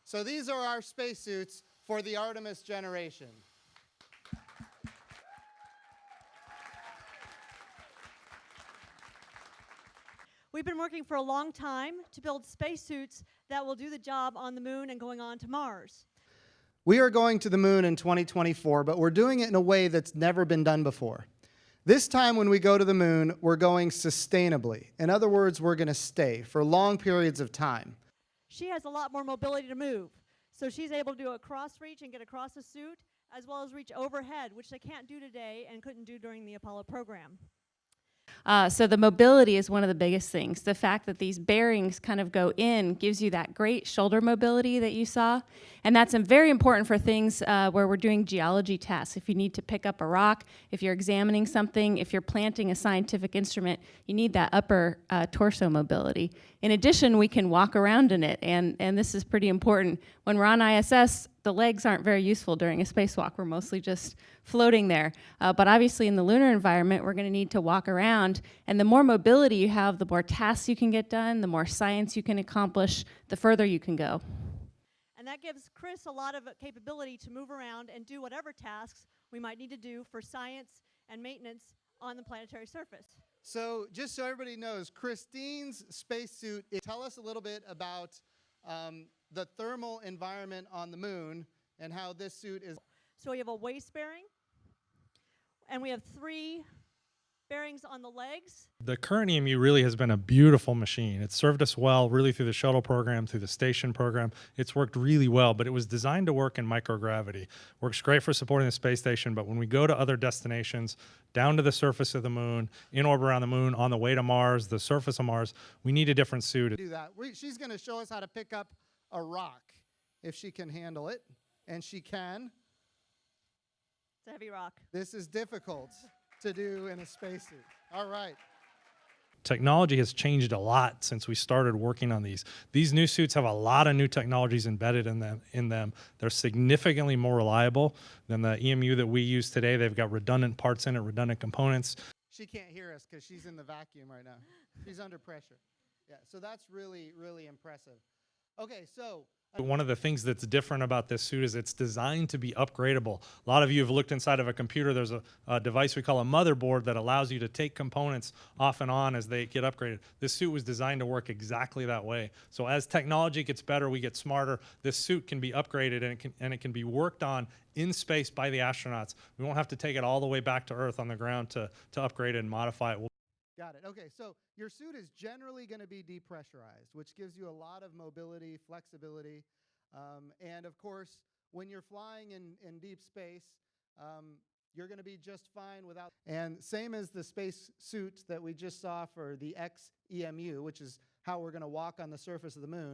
So these are our spacesuits for the Artemis generation. We've been working for a long time to build spacesuits that will do the job on the moon and going on to Mars. We are going to the moon in 2024, but we're doing it in a way that's never been done before. This time when we go to the moon, we're going sustainably. In other words, we're going to stay for long periods of time. She has a lot more mobility to move, so she's able to do a cross reach and get across the suit, as well as reach overhead, which they can't do today and couldn't do during the Apollo program. So the mobility is one of the biggest things. The fact that these bearings kind of go in gives you that great shoulder mobility that you saw. And that's very important for things where we're doing geology tests. If you need to pick up a rock, if you're examining something, if you're planting a scientific instrument, you need that upper torso mobility. In addition, we can walk around in it, and this is pretty important. When we're on ISS, the legs aren't very useful during a spacewalk. We're mostly just floating there. But obviously in the lunar environment, we're going to need to walk around. And the more mobility you have, the more tasks you can get done, the more science you can accomplish, the further you can go. And that gives Chris a lot of capability to move around and do whatever tasks we might need to do for science and maintenance on the planetary surface. So just so everybody knows, Christine's spacesuit, tell us a little bit about the thermal environment on the moon and how this suit is. So we have a waist bearing, and we have 3 bearings on the legs. The current EMU really has been a beautiful machine. It's served us well really through the shuttle program, through the station program. It's worked really well, but it was designed to work in microgravity. Works great for supporting the space station, but when we go to other destinations, down to the surface of the moon, in orbit around the moon, on the way to Mars, the surface of Mars, we need a different suit. Do that. She's going to show us how to pick up a rock if she can handle it, and she can. It's a heavy rock. This is difficult to do in a spacesuit. All right. Technology has changed a lot since we started working on these. These new suits have a lot of new technologies embedded in them. They're significantly more reliable than the EMU that we use today. They've got redundant parts in it, redundant components. She can't hear us because she's in the vacuum right now. She's under pressure. Yeah, so that's really, really impressive. Okay, so one of the things that's different about this suit is it's designed to be upgradable. A lot of you have looked inside of a computer. There's a device we call a motherboard that allows you to take components off and on as they get upgraded. This suit was designed to work exactly that way. So as technology gets better, we get smarter. This suit can be upgraded, and it can be worked on in space by the astronauts. We won't have to take it all the way back to Earth on the ground to upgrade it and modify it. Got it. Okay, so your suit is generally going to be depressurized, which gives you a lot of mobility, flexibility, and of course, when you're flying in deep space, you're going to be just fine without. And same as the space suit that we just saw for the xEMU, which is how we're going to walk on the surface of the moon.